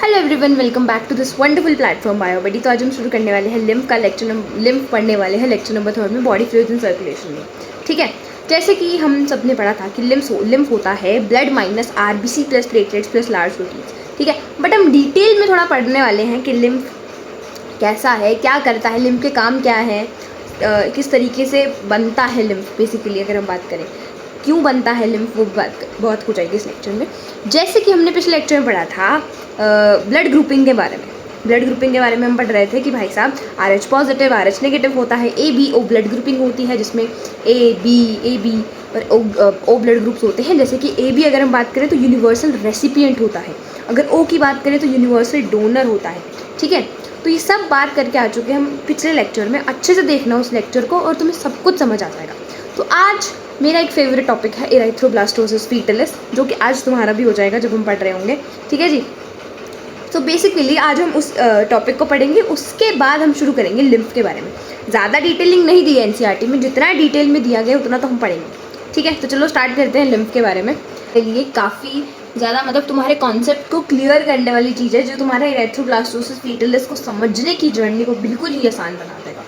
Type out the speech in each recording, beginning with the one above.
Hello everyone, welcome back to this wonderful platform BioBuddy. तो आज हम शुरू करने वाले हैं लिम्फ पढ़ने वाले हैं लेक्चर नंबर 3 में, बॉडी फ्लूइड्स एंड सर्कुलेशन में। ठीक है, जैसे कि हम सब ने पढ़ा था कि लिम्फ होता है blood minus RBC plus platelets plus large proteins. ठीक है, बट हम डिटेल में थोड़ा पढ़ने वाले हैं कि लिम्फ कैसा है, क्या करता है, लिम्फ के काम क्या है, किस तरीके से बनता है लिम्फ। बेसिकली अगर हम बात करें क्यों बनता है लिम्फ, वो बात बहुत कुछ आएगी इस लेक्चर में। जैसे कि हमने पिछले लेक्चर में पढ़ा था ब्लड ग्रुपिंग के बारे में हम पढ़ रहे थे कि भाई साहब RH पॉजिटिव RH नेगेटिव होता है, ABO ब्लड ग्रुपिंग होती है जिसमें AB और O ब्लड ग्रुप्स होते हैं। जैसे कि AB अगर हम बात करें तो यूनिवर्सल रेसिपिएंट होता है, अगर O की बात करें तो यूनिवर्सल डोनर होता है। ठीक है, तो ये सब बात करके आ चुके हैं हम पिछले लेक्चर में। अच्छे से देखना उस लेक्चर को और तुम्हें सब कुछ समझ आ जाएगा। तो आज मेरा एक फेवरेट टॉपिक है इरेथ्रोब्लास्टोसिस फीटलिस, जो कि आज तुम्हारा भी हो जाएगा जब हम पढ़ रहे होंगे। ठीक है जी, तो बेसिकली आज हम उस टॉपिक को पढ़ेंगे, उसके बाद हम शुरू करेंगे लिम्फ के बारे में। ज़्यादा डिटेलिंग नहीं दी है NCERT में, जितना डिटेल में दिया गया उतना तो हम पढ़ेंगे। ठीक है, तो चलो स्टार्ट करते हैं लिम्फ के बारे में। ये काफ़ी ज़्यादा मतलब तुम्हारे कॉन्सेप्ट को क्लियर करने वाली चीज़ है, जो तुम्हारे इरेथ्रोब्लास्टोसिस फीटलिस को समझने की जर्नी को बिल्कुल ही आसान बना देगा।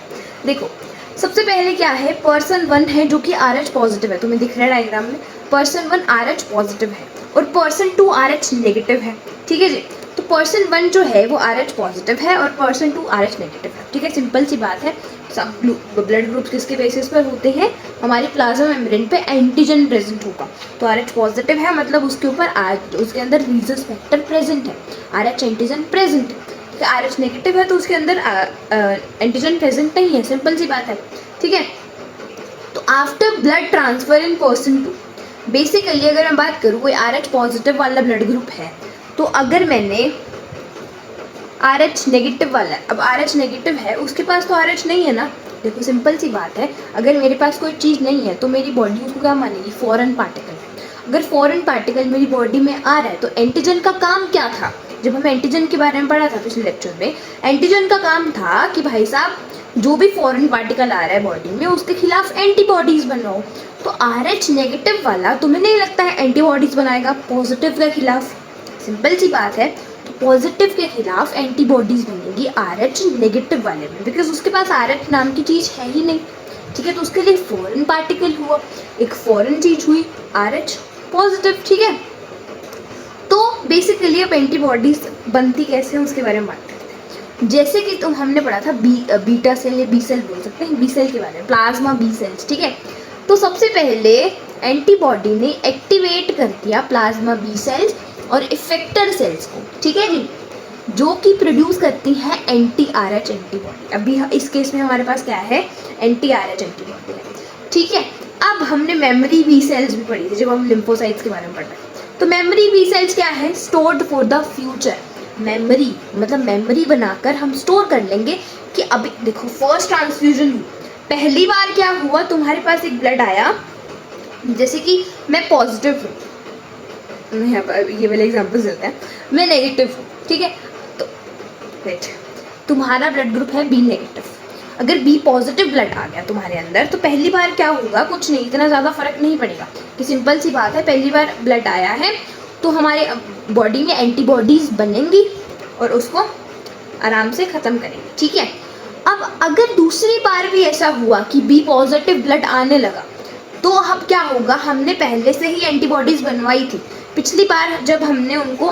देखो, सबसे पहले क्या है, पर्सन 1 है जो कि RH पॉजिटिव है, तुम्हें दिख रहा है डायग्राम में। पर्सन 1 RH पॉजिटिव है और पर्सन 2 RH नेगेटिव है। ठीक है जी, तो पर्सन 1 जो है वो RH पॉजिटिव है और पर्सन 2 RH नेगेटिव है। ठीक है, सिंपल सी बात है। सब ब्लड ग्रुप्स किसके बेसिस पर होते हैं, हमारी प्लाज्मा मेम्ब्रेन पे एंटीजन प्रेजेंट होगा। तो RH पॉजिटिव है मतलब उसके ऊपर उसके अंदर रीजस फैक्टर प्रेजेंट है, RH एंटीजन प्रेजेंट है। RH नेगेटिव है तो उसके अंदर एंटीजन प्रेजेंट नहीं है, सिंपल सी बात है। ठीक है, तो after blood transfer in person 2, basically अगर मैं बात करूँ कोई RH पॉजिटिव वाला ब्लड ग्रुप है, तो अगर मैंने RH नेगेटिव वाला, अब RH नेगेटिव है उसके पास तो RH नहीं है ना। देखो सिंपल सी बात है, अगर मेरे पास कोई चीज़ नहीं है तो मेरी बॉडी उसको क्या मानेगी, फॉरेन पार्टिकल। अगर फॉरेन पार्टिकल मेरी बॉडी में आ रहा है तो एंटीजन का काम क्या था, जब हम एंटीजन के बारे में पढ़ा था पिछले लेक्चर में, एंटीजन का काम था कि भाई साहब जो भी फॉरेन पार्टिकल आ रहा है बॉडी में उसके खिलाफ एंटीबॉडीज बनाओ। तो RH नेगेटिव वाला तुम्हें नहीं लगता है एंटीबॉडीज बनाएगा पॉजिटिव के खिलाफ, सिंपल सी बात है। तो पॉजिटिव के खिलाफ एंटीबॉडीज बनेगी RH नेगेटिव वाले में, बिकॉज उसके पास RH नाम की चीज़ है ही नहीं। ठीक है, तो उसके लिए फॉरेन पार्टिकल हुआ, एक फॉरेन चीज हुई RH पॉजिटिव। ठीक है, तो बेसिकली अब एंटीबॉडीज बनती कैसे हैं उसके बारे में बात करते हैं। जैसे कि हमने पढ़ा था बीटा सेल या बी सेल बोल सकते हैं, बी सेल के बारे में, प्लाज्मा बी सेल्स। ठीक है, तो सबसे पहले एंटीबॉडी ने एक्टिवेट कर दिया प्लाज्मा बी सेल्स और इफेक्टर सेल्स को। ठीक है जी, जो कि प्रोड्यूस करती है anti-RH एंटीबॉडी। अभी इस केस में हमारे पास क्या है, anti-RH एंटीबॉडी है। ठीक है, अब हमने मेमोरी बी सेल्स भी पढ़ी थी जब हम लिम्फोसाइट्स के बारे में पढ़ रहे हैं। तो मेमोरी बी सेल्स क्या है, stored for the future. Memory मतलब मेमोरी बनाकर हम स्टोर कर लेंगे कि अभी देखो फर्स्ट ट्रांसफ्यूजन हुई, पहली बार क्या हुआ, तुम्हारे पास एक ब्लड आया, जैसे कि मैं पॉजिटिव हूँ, यहाँ पर ये वाले एग्जाम्पल देते हैं, मैं नेगेटिव हूँ। ठीक है, तो वेट, तुम्हारा ब्लड ग्रुप है B नेगेटिव, अगर B पॉजिटिव ब्लड आ गया तुम्हारे अंदर तो पहली बार क्या होगा, कुछ नहीं, इतना ज़्यादा फर्क नहीं पड़ेगा कि सिंपल सी बात है, पहली बार ब्लड आया है तो हमारे बॉडी में एंटीबॉडीज बनेंगी और उसको आराम से ख़त्म करेंगे। ठीक है, अब अगर दूसरी बार भी ऐसा हुआ कि B पॉजिटिव ब्लड आने लगा तो अब क्या होगा, हमने पहले से ही एंटीबॉडीज़ बनवाई थी पिछली बार जब हमने उनको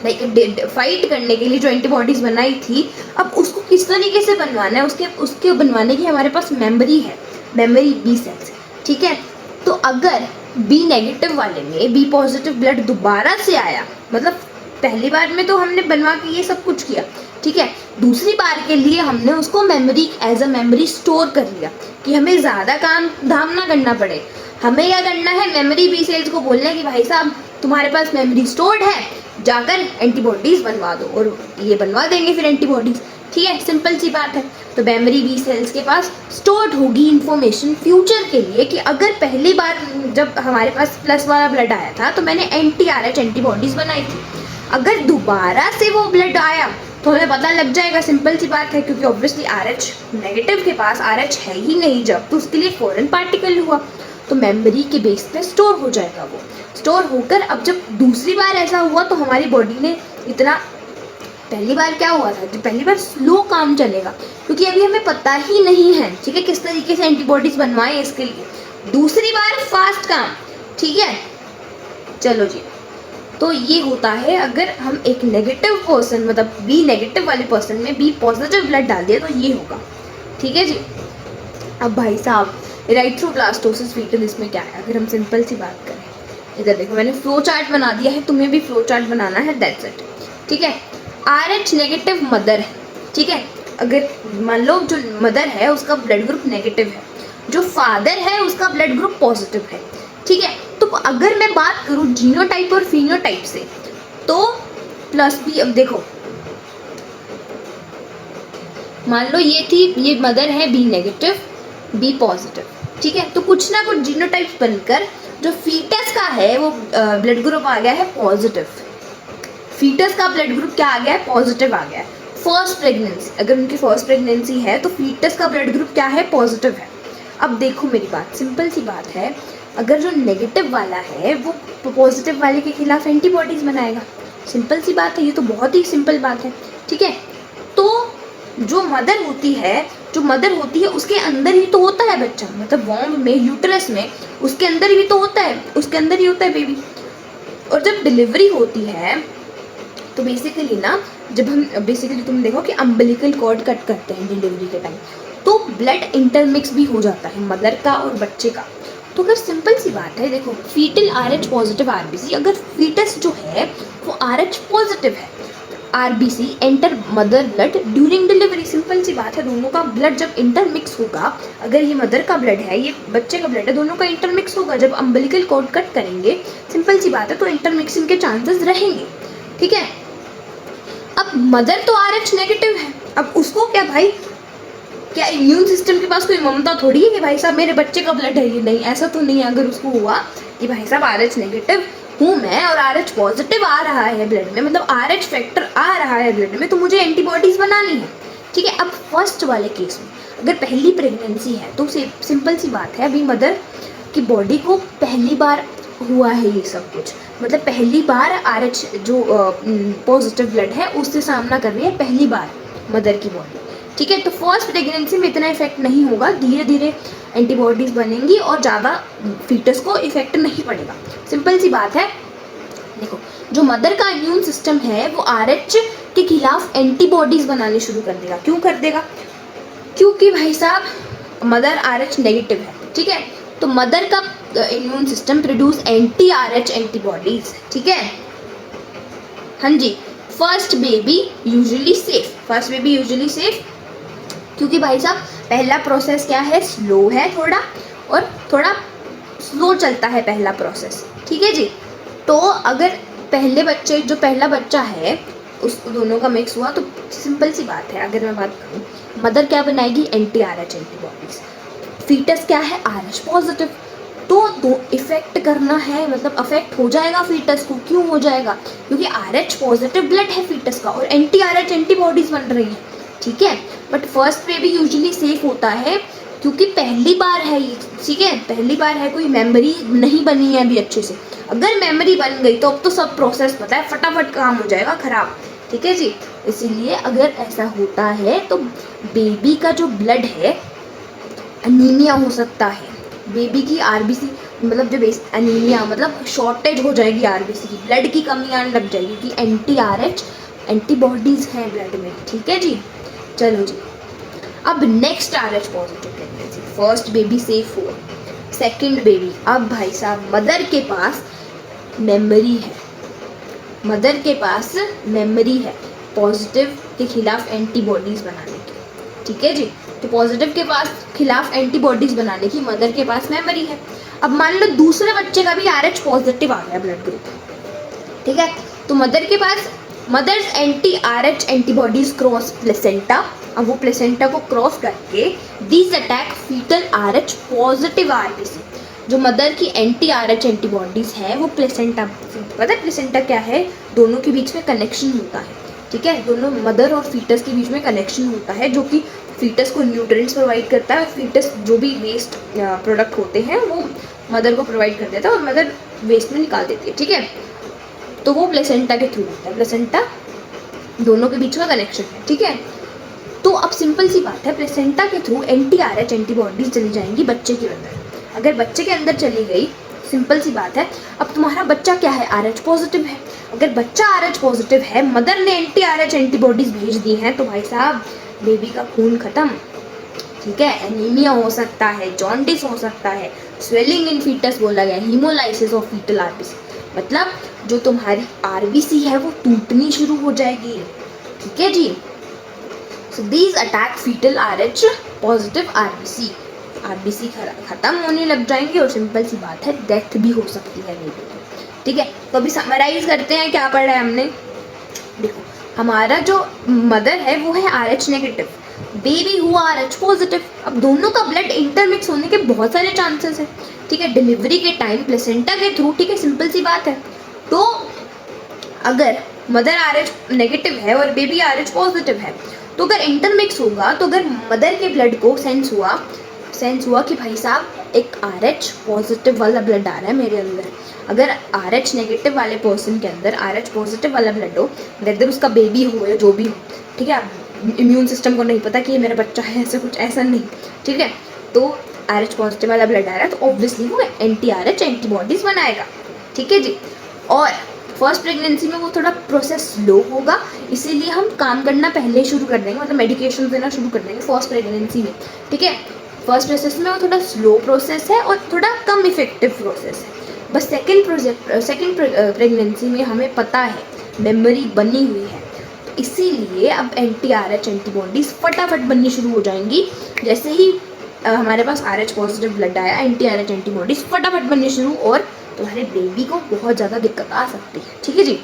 फाइट करने के लिए जो एंटीबॉडीज़ बनाई थी, अब उसको किस तरीके से बनवाना है, उसके बनवाने की हमारे पास मेमोरी है, मेमोरी बी सेल्स। ठीक है, तो अगर B नेगेटिव वाले में B पॉजिटिव ब्लड दोबारा से आया, मतलब पहली बार में तो हमने बनवा के ये सब कुछ किया, ठीक है, दूसरी बार के लिए हमने उसको memory as a memory store कर लिया कि हमें ज़्यादा काम धाम ना करना पड़े। हमें क्या करना है, मेमोरी बी सेल्स को बोलना है कि भाई साहब तुम्हारे पास मेमोरी स्टोर्ड है, जाकर एंटीबॉडीज़ बनवा दो, और ये बनवा देंगे फिर एंटीबॉडीज़। ठीक है, सिंपल सी बात है। तो मेमोरी बी सेल्स के पास स्टोर्ड होगी इंफॉर्मेशन फ्यूचर के लिए कि अगर पहली बार जब हमारे पास प्लस वाला ब्लड आया था तो मैंने anti-RH एंटीबॉडीज़ बनाई थी, अगर दोबारा से वो ब्लड आया तो हमें पता लग जाएगा, सिंपल सी बात है, क्योंकि ऑब्वियसली RH नेगेटिव के पास RH है ही नहीं जब, तो उसके लिए फॉरेन पार्टिकल हुआ। तो मेमोरी के बेस पे स्टोर हो जाएगा। वो स्टोर होकर अब जब दूसरी बार ऐसा हुआ तो हमारी बॉडी ने इतना, पहली बार क्या हुआ था, जब पहली बार स्लो काम चलेगा क्योंकि अभी हमें पता ही नहीं है, ठीक है, किस तरीके से एंटीबॉडीज बनवाएं इसके लिए। दूसरी बार फास्ट काम, ठीक है। चलो जी, तो ये होता है अगर हम एक नेगेटिव पर्सन, मतलब बी नेगेटिव वाले पर्सन में बी पॉजिटिव ब्लड डाल दिया तो ये होगा, ठीक है जी। अब भाई साहब इराइथ्रोब्लास्टोसिस फीटल, इसमें क्या है, अगर हम सिंपल सी बात करें, इधर देखो मैंने फ्लो चार्ट बना दिया है, तुम्हें भी फ्लो चार्ट बनाना है, दैट्स इट, ठीक है। RH नेगेटिव मदर है, ठीक है। अगर मान लो जो मदर है उसका ब्लड ग्रुप नेगेटिव है, जो फादर है उसका ब्लड ग्रुप पॉजिटिव है, ठीक है। तो अगर मैं बात करूँ जीनोटाइप और फिनोटाइप से, तो प्लस बी, अब देखो मान लो ये थी, ये मदर है बी नेगेटिव बी पॉजिटिव, ठीक है। तो कुछ ना कुछ जीनोटाइप्स बनकर जो फीटस का है वो ब्लड ग्रुप आ गया है पॉजिटिव, फीटस का ब्लड ग्रुप क्या आ गया है, पॉजिटिव आ गया है। फर्स्ट प्रेगनेंसी, अगर उनकी फर्स्ट प्रेगनेंसी है तो फीटस का ब्लड ग्रुप क्या है, पॉजिटिव है। अब देखो मेरी बात, सिंपल सी बात है, अगर जो नेगेटिव वाला है वो पॉजिटिव वाले के खिलाफ एंटीबॉडीज बनाएगा, सिंपल सी बात है, ये तो बहुत ही सिंपल बात है, ठीक है। तो जो मदर होती है उसके अंदर ही तो होता है बच्चा, मतलब वॉम्ब में, यूट्रस में, उसके अंदर ही तो होता है, उसके अंदर ही होता है बेबी। और जब डिलीवरी होती है तो बेसिकली ना, जब हम बेसिकली तुम देखो कि अम्बिलिकल कॉर्ड कट करते हैं डिलीवरी के टाइम, तो ब्लड इंटरमिक्स भी हो जाता है मदर का और बच्चे का। तो अगर सिंपल सी बात है, देखो फीटल RH पॉजिटिव RBC, अगर फीटस जो है वो RH पॉजिटिव है, RBC enter mother blood during delivery, simple सी बात है, दोनों का ब्लड जब इंटरमिक्स होगा, अगर ये मदर का ब्लड है, ये बच्चे का ब्लड है, दोनों का इंटरमिक्स होगा जब अम्बिलिकल कॉर्ड कट करेंगे, सिंपल सी बात है, तो इंटरमिक्सिंग के चांसेस रहेंगे, ठीक है। अब मदर तो RH नेगेटिव है, अब उसको क्या भाई, क्या इम्यून सिस्टम के पास कोई ममता थोड़ी है कि भाई साहब मेरे बच्चे का ब्लड है, ये नहीं, ऐसा तो नहीं है। अगर उसको हुआ कि भाई साहब RH नेगेटिव हूँ मैं और RH पॉजिटिव आ रहा है ब्लड में, मतलब RH फैक्टर आ रहा है ब्लड में, तो मुझे एंटीबॉडीज बनानी है, ठीक है। अब फर्स्ट वाले केस में अगर पहली प्रेगनेंसी है तो सिंपल सी बात है, अभी मदर की बॉडी को पहली बार हुआ है ये सब कुछ, मतलब पहली बार RH जो पॉजिटिव ब्लड है उससे सामना कर रही है पहली बार मदर की बॉडी, ठीक है। तो फर्स्ट प्रेगनेंसी में इतना इफेक्ट नहीं होगा, धीरे धीरे एंटीबॉडीज बनेंगी और ज़्यादा फीटस को इफेक्ट नहीं पड़ेगा, सिंपल सी बात है। देखो जो मदर का इम्यून सिस्टम है वो RH के खिलाफ एंटीबॉडीज बनाने शुरू कर देगा, क्यों कर देगा, क्योंकि भाई साहब मदर RH नेगेटिव है, ठीक है। तो मदर का immune system produce anti-RH antibodies, ठीक है। हाँ जी, फर्स्ट बेबी यूजुअली सेफ, क्योंकि भाई साहब पहला प्रोसेस क्या है, स्लो है थोड़ा, और थोड़ा स्लो चलता है पहला प्रोसेस, ठीक है जी। तो अगर जो पहला बच्चा है उस दोनों का मिक्स हुआ तो सिंपल सी बात है, अगर मैं बात करूँ, मदर क्या बनाएगी, anti-RH एंटीबॉडीज, फीटस क्या है, RH पॉजिटिव, तो इफेक्ट करना है, मतलब अफेक्ट हो जाएगा फीटस को, क्यों हो जाएगा, क्योंकि RH पॉजिटिव ब्लड है फीटस का और anti-RH एंटीबॉडीज बन रही है, ठीक है। But first baby usually safe होता है क्योंकि पहली बार है ये, ठीक है, पहली बार है, कोई मेमोरी नहीं बनी है अभी अच्छे से। अगर मेमोरी बन गई तो अब तो सब प्रोसेस पता है, फटाफट काम हो जाएगा खराब, ठीक है जी। इसीलिए अगर ऐसा होता है तो बेबी का जो ब्लड है अनीमिया हो सकता है, बेबी की RBC, मतलब जब अनीमिया मतलब शॉर्टेज हो जाएगी RBC की, ब्लड की कमी आने लग जाएगी क्योंकि anti-RH एंटीबॉडीज़ हैं ब्लड में, ठीक है जी। चलो जी, अब next RH positive pregnancy, first baby safe हुआ, सेकंड बेबी, अब भाई साहब मदर के पास मेमोरी है पॉजिटिव के खिलाफ एंटीबॉडीज बनाने की, ठीक है जी। तो पॉजिटिव के पास खिलाफ एंटीबॉडीज बनाने की मदर के पास मेमोरी है। अब मान लो दूसरे बच्चे का भी RH पॉजिटिव आ गया ब्लड ग्रुप, ठीक है। तो मदर के पास mother's anti-RH antibodies cross placenta, अब वो प्लेसेंटा को क्रॉस करके this attack fetal RH positive RBC, जो मदर की anti-RH एंटीबॉडीज है वो प्लेसेंटा, पता है प्लेसेंटा क्या है, दोनों के बीच में कनेक्शन होता है, ठीक है, दोनों मदर और फीटस के बीच में कनेक्शन होता है जो कि फीटस को न्यूट्रिएंट्स प्रोवाइड करता है। फीटस जो भी वेस्ट प्रोडक्ट होते हैं वो मदर को प्रोवाइड कर देता है और मदर वेस्ट में निकाल देती है, ठीक है। तो वो प्लेसेंटा के थ्रू होता है, प्लेसेंटा दोनों के बीच का कनेक्शन है, ठीक है। तो अब सिंपल सी बात है, प्लेसेंटा के थ्रू NTRH एंटीबॉडीज चली जाएंगी बच्चे के अंदर। अगर बच्चे के अंदर चली गई, सिंपल सी बात है, अब तुम्हारा बच्चा क्या है, RH पॉजिटिव है। अगर बच्चा RH पॉजिटिव है, मदर ने NTRH एंटीबॉडीज भेज दी हैं, तो भाई साहब बेबी का खून खत्म, ठीक है। एनीमिया हो सकता है, जॉन्डिस हो सकता है, स्वेलिंग इन फीटस बोला गया, हीमोलाइसिस ऑफ फीटल आरबीसी, मतलब जो तुम्हारी आरबीसी है वो टूटनी शुरू हो जाएगी, ठीक है जी। So these attack fetal RH positive RBC, RBC खत्म होने लग जाएंगे और सिंपल सी बात है डेथ भी हो सकती है बेबी की, ठीक है। तो अभी समराइज करते हैं क्या पढ़ा है हमने। देखो, हमारा जो मदर है वो है RH नेगेटिव, बेबी हुआ RH पॉजिटिव। अब दोनों का ब्लड इंटरमिक्स होने के बहुत सारे चांसेस है, ठीक है, डिलीवरी के टाइम प्लेसेंटा के थ्रू, ठीक है, सिंपल सी बात है। तो अगर मदर RH नेगेटिव है और बेबी RH पॉजिटिव है, तो अगर इंटरमिक्स होगा, तो अगर मदर के ब्लड को सेंस हुआ कि भाई साहब एक RH पॉजिटिव वाला ब्लड आ रहा है मेरे अंदर, अगर RH नेगेटिव वाले पर्सन के अंदर RH पॉजिटिव वाला ब्लड हो, वेदर उसका बेबी हो या जो भी हो, ठीक है, इम्यून सिस्टम को नहीं पता कि ये मेरा बच्चा है, ऐसा कुछ ऐसा नहीं, ठीक है, तो RH पॉजिटिव वाला ब्लड आ रहा है तो ऑब्वियसली वो NTRH एंटीबॉडीज बनाएगा, ठीक है जी। और फर्स्ट प्रेगनेंसी में वो थोड़ा प्रोसेस स्लो होगा, इसीलिए हम काम करना पहले शुरू कर देंगे, मतलब मेडिकेशन देना शुरू कर देंगे फर्स्ट प्रेगनेंसी में, ठीक है। फर्स्ट प्रोसेस में वो थोड़ा स्लो प्रोसेस है और थोड़ा कम इफेक्टिव प्रोसेस है। बस सेकेंड प्रेगनेंसी में हमें पता है, मेमोरी बनी हुई है, तो इसीलिए अब NTRH एंटीबॉडीज़ फटाफट बननी शुरू हो जाएंगी। जैसे ही हमारे पास RH पॉजिटिव ब्लड आया, NTRH एंटीबॉडीज़ फटाफट बननी शुरू, और तुम्हारे बेबी को बहुत ज़्यादा दिक्कत आ सकती है, ठीक है जी।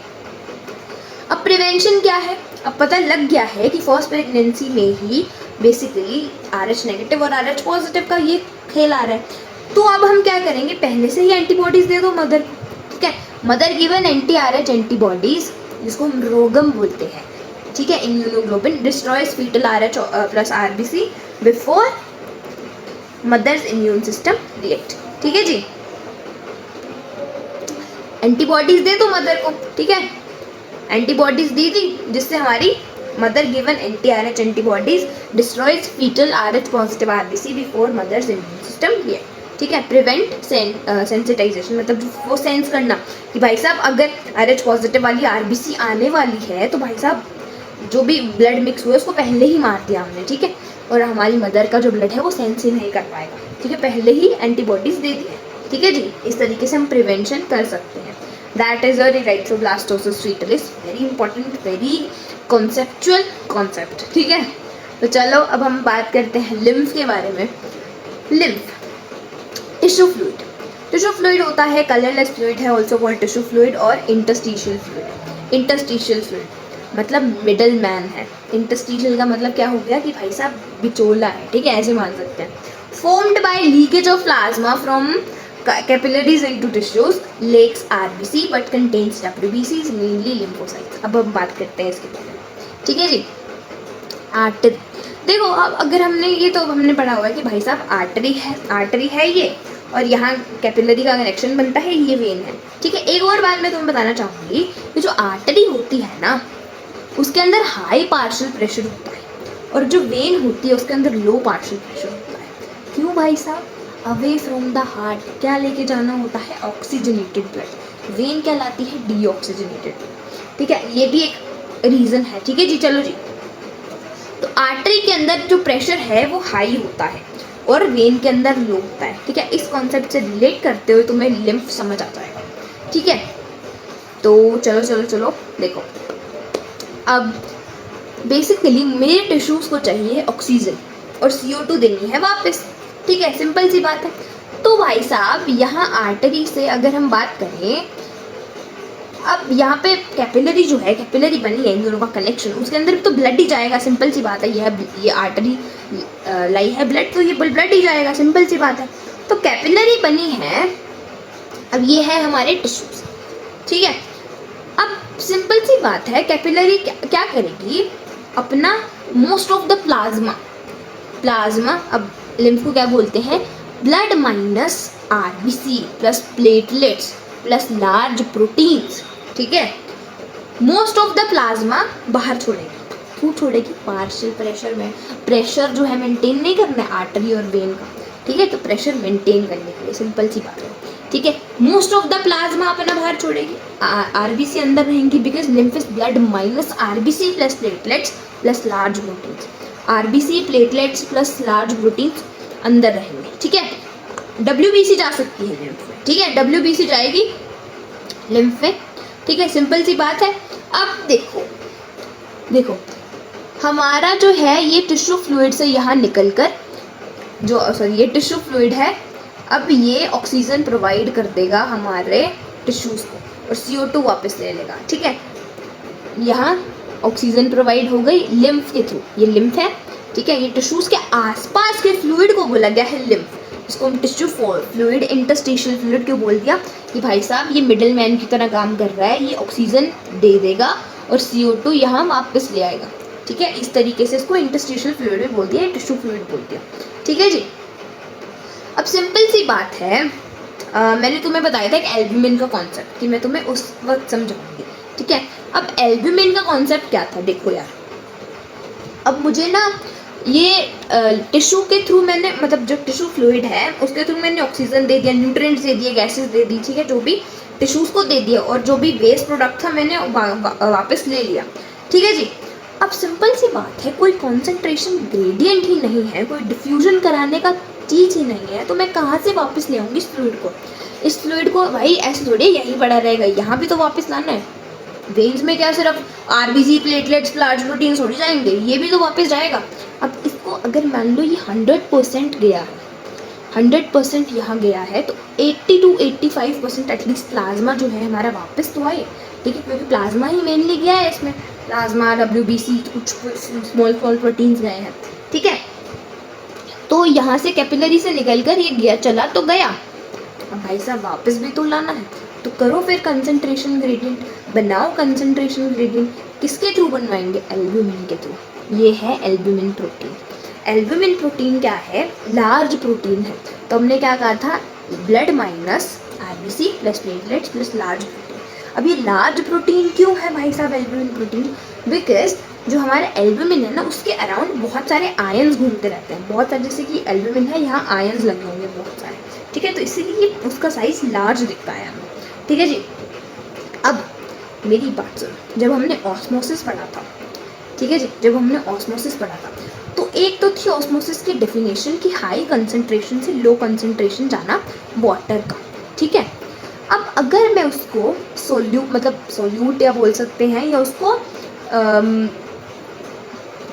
अब प्रिवेंशन क्या है, अब पता लग गया है कि फर्स्ट प्रेगनेंसी में ही बेसिकली RH नेगेटिव और RH पॉजिटिव का ये खेल आ रहा है, तो अब हम क्या करेंगे, पहले से ही एंटीबॉडीज़ दे दो मदर को, ठीक है। मदर गिवन NTRH एंटीबॉडीज़, जिसको हम रोगम बोलते हैं, ठीक है, immunoglobin destroys fetal RH plus RBC before mother's immune system react, ठीक है जी। एंटीबॉडीज दे दो मदर को, ठीक है, एंटीबॉडीज दी थी जिससे हमारी mother given NTRH antibodies destroys fetal RH positive RBC before mother's immune system react, ठीक है। प्रिवेंट सेंसिटाइजेशन, मतलब वो सेंस करना कि भाई साहब अगर RH पॉजिटिव वाली RBC आने वाली है तो भाई साहब जो भी ब्लड मिक्स हुआ है उसको पहले ही मार दिया हमने, ठीक है, और हमारी मदर का जो ब्लड है वो सेंस ही नहीं कर पाएगा, ठीक है, पहले ही एंटीबॉडीज दे दी है, ठीक है जी। इस तरीके से हम प्रिवेंशन कर सकते हैं। That is erythroblastosis fetalis, very important, very conceptual concept, ठीक है। तो चलो अब हम बात करते हैं लिम्फ के बारे में। Lymph tissue fluid, tissue fluid होता है, कलरलेस फ्लूइड है, ऑल्सो कॉल्ड टिश्यू फ्लूइड और इंटरस्टिशियल फ्लूइड। इंटरस्टिशियल फ्लूइड मतलब मिडल मैन है, इंटरस्टिशियल का मतलब क्या हो गया कि भाई साहब बिचौला है, ठीक है, ऐसे मान सकते हैं। Formed by leakage of plasma from capillaries into tissues, lakes RBC but contains WBCs, mainly lymphocytes। अब हम बात करते हैं इसके बारे में, ठीक है जी। आर्टरी, देखो अब अगर हमने ये तो हमने पढ़ा हुआ है कि भाई साहब आर्टरी है ये, और यहाँ कैपिलरी का कनेक्शन बनता है, ये वेन है, ठीक है। एक और बात मैं तुम्हें बताना चाहूँगी कि जो आर्टरी होती है ना, उसके अंदर हाई पार्शियल प्रेशर होता है, और जो वेन होती है उसके अंदर लो पार्शियल प्रेशर होता है। क्यों भाई साहब, अवे फ्रॉम द हार्ट क्या लेके जाना होता है, ऑक्सीजनेटेड ब्लड, वेन क्या लाती है, डीऑक्सीजनेटेड, ठीक है, ये भी एक रीज़न है, ठीक है जी। चलो जी, तो आर्टरी के अंदर जो प्रेशर है वो हाई होता है और वेन के अंदर लो होता है, ठीक है। इस कॉन्सेप्ट से रिलेट करते हुए तुम्हें लिम्फ समझ आ जाएगा, ठीक है। तो चलो चलो चलो देखो, अब बेसिकली मेरे टिश्यूज़ को चाहिए ऑक्सीजन और CO2 देनी है वापस, ठीक है, सिंपल सी बात है। तो भाई साहब यहाँ आर्टरी से अगर हम बात करें, अब यहाँ पे कैपिलरी जो है, कैपिलरी बनी है इन दोनों का कनेक्शन, उसके अंदर भी तो ब्लड ही जाएगा, सिंपल सी बात है। ये आर्टरी लाई है ब्लड, तो ये ब्लड ही जाएगा, सिंपल सी बात है। तो कैपिलरी बनी है, अब ये है हमारे टिश्यूज, ठीक है। अब सिंपल सी बात है, कैपिलरी क्या करेगी, अपना मोस्ट ऑफ द प्लाज्मा, अब लिम्फ को क्या बोलते हैं, blood minus RBC plus platelets plus large proteins, ठीक है, मोस्ट ऑफ द प्लाज्मा बाहर छोड़ेगी। क्यों छोड़ेगी? पार्शियल प्रेशर में, प्रेशर जो है मेंटेन नहीं करना है आर्टरी और वेन का, ठीक है, तो प्रेशर मेंटेन करने के लिए, सिंपल सी बात है, ठीक है। मोस्ट ऑफ द प्लाज्मा अपना बाहर छोड़ेगी, आरबीसी अंदर रहेंगी, because lymph is blood minus RBC plus platelets plus large proteins. RBC platelets plus large proteins अंदर रहेंगे, ठीक है। डब्ल्यूबीसी जा सकती है लिम्फ में, ठीक है, डब्ल्यूबीसी जाएगी लिम्फ में, ठीक है, सिंपल सी बात है। अब देखो हमारा जो है ये टिश्यू फ्लूइड से यहाँ निकल कर जो ये टिश्यू फ्लूइड है, अब ये ऑक्सीजन प्रोवाइड कर देगा हमारे टिश्यूज़ को और CO2 वापस ले लेगा, ठीक है। यहाँ ऑक्सीजन प्रोवाइड हो गई लिम्फ के थ्रू, ये लिम्फ है, ठीक है, ये टिश्यूज़ के आसपास के फ्लूइड को बोला गया है लिम्फ, इसको हम टिश्यू फ्लूइड, इंटरस्टिशियल फ्लूइड क्यों बोल दिया कि भाई साहब ये मिडिल मैन की तरह काम कर रहा है, ये ऑक्सीजन दे देगा और CO2 यहाँ वापस ले आएगा, ठीक है। इस तरीके से इसको इंटरस्टिशियल फ्लूइड भी बोल दिया, टिश्यू फ्लूइड बोल दिया, ठीक है जी। अब सिंपल सी बात है, मैंने तुम्हें बताया था एक एल्ब्यूमिन का कॉन्सेप्ट कि मैं तुम्हें उस वक्त समझाऊंगी, ठीक है। अब एल्ब्यूमिन का कॉन्सेप्ट क्या था, देखो यार, अब मुझे ना ये टिश्यू के थ्रू मैंने, मतलब जो टिश्यू फ्लूइड है उसके थ्रू मैंने ऑक्सीजन दे दिया, न्यूट्रिएंट्स दे दिए, गैसेस दे दी, ठीक है, जो भी टिश्यूज़ को दे दिया, और जो भी वेस्ट प्रोडक्ट था मैंने वापस ले लिया, ठीक है जी। अब सिंपल सी बात है, कोई कॉन्सेंट्रेशन ग्रेडियंट ही नहीं है, कोई डिफ्यूजन कराने का चीज़ ही नहीं है, तो मैं कहाँ से वापस ले आऊँगी इस फ्लूइड को? इस फ्लूइड को भाई ऐसे थोड़ी यहीं पड़ा रहेगा, यहाँ भी तो वापस लाना है। वेन्स में क्या सिर्फ आरबीसी प्लेटलेट्स लार्ज प्रोटीन थोड़ी जाएंगे, ये भी तो वापस जाएगा। अब इसको अगर मान लो ये 100% गया है, 100% यहाँ गया है, तो 80 to 85% एटलीस्ट प्लाज्मा जो है हमारा वापस तो आए, ठीक है, क्योंकि प्लाज्मा ही मेनली गया है इसमें, प्लाज्मा, WBC, कुछ स्मॉल प्रोटीन्स गए हैं, ठीक है। तो यहाँ से कैपिलरी से निकल कर ये गया, चला तो गया, अब भाई साहब वापस भी तो लाना है, तो करो फिर कंसंट्रेशन ग्रेडियंट, बनाओ कंसंट्रेशन ग्रेडियंट। किसके थ्रू बनवाएंगे? एल्ब्यूमिन के थ्रू। ये है एल्ब्यूमिन प्रोटीन। एल्ब्यूमिन प्रोटीन क्या है? लार्ज प्रोटीन है। तो हमने क्या कहा था? Blood minus RBC plus platelets plus large protein. अब ये लार्ज प्रोटीन क्यों है भाई साहब एल्ब्यूमिन प्रोटीन? बिकॉज जो हमारा एल्ब्यूमिन है ना, उसके अराउंड बहुत सारे आयंस घूमते रहते हैं, बहुत सारे, जैसे कि एल्ब्यूमिन है, यहाँ आयंस लगे होंगे बहुत सारे, ठीक है, तो इसीलिए उसका साइज लार्ज दिखता है हमें, ठीक है जी। अब मेरी बात सुनो, जब हमने ऑस्मोसिस पढ़ा था, ठीक है जी, जब हमने ऑस्मोसिस पढ़ा था, तो एक तो थी ऑस्मोसिस की डेफिनेशन कि हाई कंसंट्रेशन से लो कंसंट्रेशन जाना वाटर का, ठीक है। अब अगर मैं उसको सोल्यूट या बोल सकते हैं, या उसको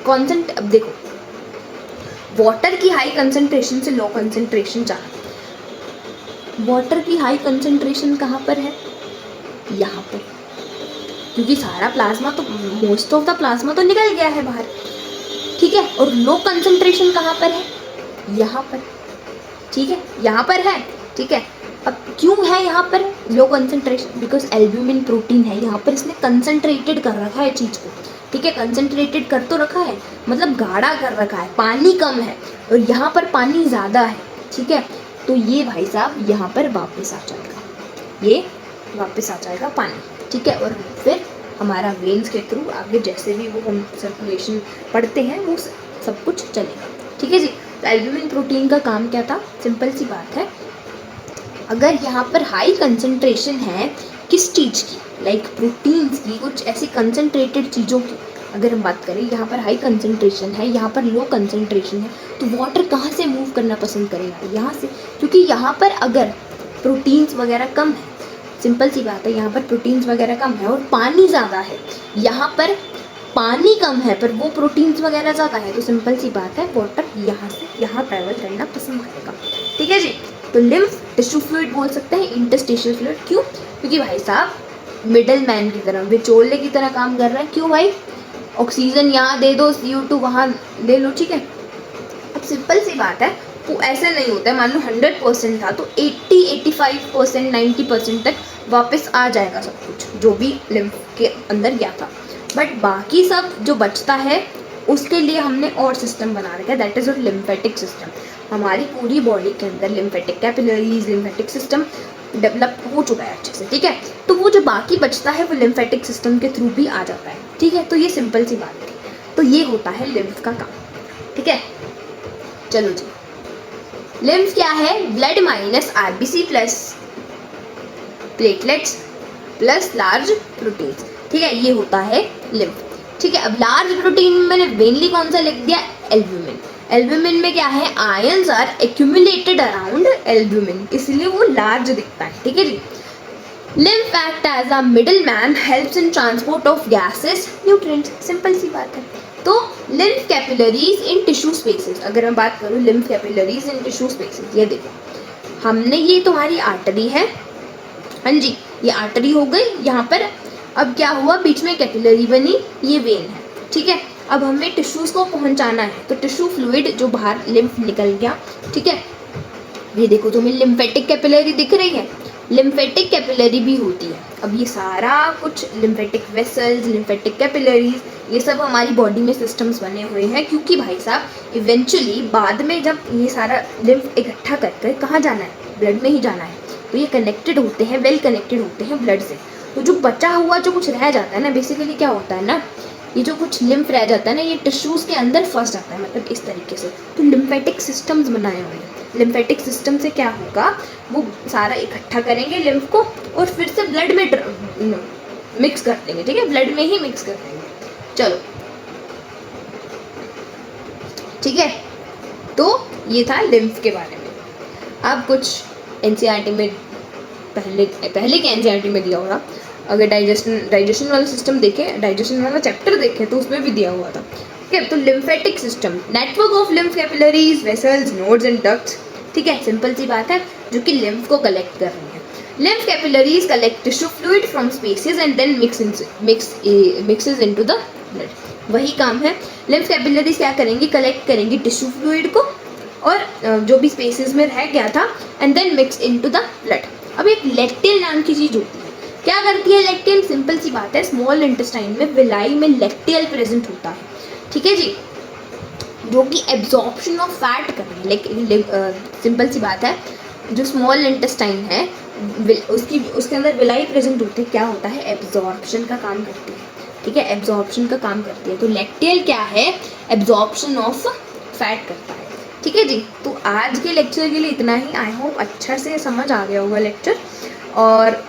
अब देखो, वाटर की हाई कंसंट्रेशन से लो कंसंट्रेशन जाना, वाटर की हाई कंसंट्रेशन कहाँ पर है? यहाँ पर, क्योंकि सारा प्लाज्मा तो, मोस्ट ऑफ द प्लाज्मा तो निकल गया है बाहर, ठीक है, और लो कंसंट्रेशन कहाँ पर है? यहाँ पर, ठीक है, यहाँ पर है, ठीक है। अब क्यों है यहाँ पर low concentration? Because albumin protein है, यहाँ पर इसने कंसंट्रेटेड कर रखा है चीज़ को, ठीक है, कंसंट्रेटेड कर तो रखा है, मतलब गाढ़ा कर रखा है, पानी कम है और यहाँ पर पानी ज़्यादा है, ठीक है, तो ये भाई साहब यहाँ पर वापस आ जाएगा, ये वापस आ जाएगा पानी, ठीक है, और फिर हमारा वेन्स के थ्रू आगे जैसे भी वो हम सर्कुलेशन पढ़ते हैं वो सब कुछ चलेगा, ठीक है जी। तो एल्ब्यूमिन प्रोटीन का काम क्या था? सिंपल सी बात है, अगर यहाँ पर हाई कंसंट्रेशन है किस चीज़ की, लाइक प्रोटीन्स की, कुछ ऐसी कंसंट्रेटेड चीज़ों की अगर हम बात करें, यहाँ पर हाई कंसंट्रेशन है, यहाँ पर लो कंसंट्रेशन है, तो वाटर कहाँ से मूव करना पसंद करेगा? यहाँ से, क्योंकि यहाँ पर अगर प्रोटीन्स वगैरह कम है, सिंपल सी बात है, यहाँ पर प्रोटीन्स वगैरह कम है और पानी ज़्यादा है, यहाँ पर पानी कम है पर वो प्रोटीन्स वगैरह ज़्यादा है, तो सिंपल सी बात है, वाटर यहाँ से यहाँ ट्रैवल करना पसंद करेगा, ठीक है जी। तो लिम्फ टिश्यू फ्लूइड बोल सकते हैं, इंटरस्टिशियल फ्लूइड, क्यों? क्योंकि भाई साहब मिडल मैन की तरह, विचोले की तरह काम कर रहा है, क्यों भाई? ऑक्सीजन यहाँ दे दो, CO2 वहाँ ले लो, ठीक है। अब सिंपल सी बात है, वो ऐसे नहीं होता है, मान लो 100% था तो 80, 85%, 90% तक वापस आ जाएगा सब कुछ जो भी लिम्फ के अंदर गया था, बट बाकी सब जो बचता है उसके लिए हमने और सिस्टम बना रखा है, दैट इज़ और लिम्फेटिक सिस्टम। हमारी पूरी बॉडी के अंदर lymphatic capillaries, lymphatic system develop हो चुका है अच्छे से, ठीक है। तो वो जो बाकी बचता है वो लिम्फेटिक सिस्टम के थ्रू भी आ जाता है, ठीक है। तो ये सिंपल सी बात है। तो ये होता है लिम्फ का काम, ठीक है। चलो जी, लिम्फ क्या है? Blood minus RBC plus platelets plus large proteins, ठीक है, ये होता है लिम्फ, ठीक है। अब लार्ज प्रोटीन में मैंने मेनली कौन सा लिख दिया? एल्ब्यूमिन। एल्ब्यूमिन में क्या है? Ions are accumulated around albumin, इसलिए वो लार्ज दिखता है, ठीक है जी। Lymph act as a middle man, helps in transport of gases, nutrients, simple सी बात है। तो lymph capillaries in tissue spaces, अगर मैं बात करूँ lymph capillaries in tissue spaces, ये देखो हमने, ये तुम्हारी आर्टरी है, हाँ जी, ये आर्टरी हो गई यहाँ पर। अब क्या हुआ? बीच में कैपिलरी बनी, ये वेन है, ठीक है। अब हमें टिश्यूज को पहुंचाना है, तो टिश्यू फ्लूइड जो बाहर लिम्फ निकल गया, ठीक है। ये देखो तुम्हें लिम्फेटिक कैपिलरी दिख रही है, लिम्फेटिक कैपिलरी भी होती है। अब ये सारा कुछ लिम्फेटिक वेसल्स, लिम्फेटिक कैपिलरीज, ये सब हमारी बॉडी में सिस्टम्स बने हुए हैं, क्योंकि भाई साहब इवेंचुअली बाद में जब ये सारा लिम्फ इकट्ठा करके कहाँ जाना है? ब्लड में ही जाना है। तो ये कनेक्टेड होते हैं, वेल कनेक्टेड होते हैं ब्लड से। तो जो बचा हुआ जो कुछ रह जाता है ना, बेसिकली क्या होता है ना, ये जो कुछ लिम्फ रह जाता है ना, ये टिश्यूज़ के अंदर फंस जाता है, मतलब इस तरीके से। तो लिम्फेटिक सिस्टम्स बनाए हुए हैं। लिम्फेटिक सिस्टम से क्या होगा? वो सारा इकट्ठा करेंगे लिम्फ को और फिर से ब्लड में मिक्स कर देंगे, ठीक है, ब्लड में ही मिक्स कर देंगे। चलो ठीक है, तो ये था लिम्फ के बारे में। अब कुछ एनसीईआरटी में पहले के एनसीईआरटी में दिया हुआ, अगर डाइजेशन वाला सिस्टम देखें, डाइजेशन वाला चैप्टर देखें तो उसमें भी दिया हुआ था, ठीक है। तो lymphatic system, network of lymph capillaries, vessels, nodes and ducts, ठीक है, सिंपल सी बात है, जो कि लिम्फ को कलेक्ट कर रही है। Lymph capillaries collect tissue fluid from spaces and then mixes into the blood, वही काम है। लिम्फ कैपिलरीज क्या करेंगी? कलेक्ट करेंगी टिश्यू फ्लूइड को और जो भी स्पेसेस में रह गया था, and then mix into the blood. अब एक लैक्टेल नाम की चीज़ होती है, क्या करती है लैक्टेल? सिंपल सी बात है, स्मॉल इंटेस्टाइन में विलाई में लैक्टेल प्रेजेंट होता है, ठीक है जी, जो कि एब्जॉर्प्शन ऑफ फैट कर रही है। लाइक सिंपल सी बात है, जो स्मॉल इंटेस्टाइन है उसके अंदर विलाई प्रेजेंट होती है, क्या होता है? एब्जॉर्प्शन का काम करती है, ठीक है, एब्जॉर्प्शन का काम करती है। तो लैक्टेल क्या है? एब्जॉर्प्शन ऑफ फैट करता है, ठीक है जी। तो आज के लेक्चर के लिए इतना ही। आई होप अच्छा से समझ आ गया होगा लेक्चर। और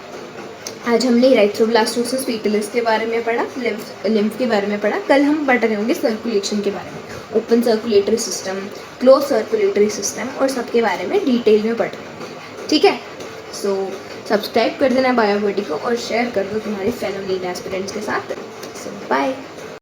आज हमने इरेथ्रोब्लास्टोसिस फीटलिस के बारे में पढ़ा, लिम्फ के बारे में पढ़ा। कल हम पढ़ रहे होंगे सर्कुलेशन के बारे में, open circulatory system, close circulatory system, और सबके बारे में डिटेल में पढ़ रहे होंगे, ठीक है। सो सब्सक्राइब कर देना बायोबॉडी को और शेयर कर दो तुम्हारे फेलो नीट एस्पिरेंट्स के साथ। सो बाय।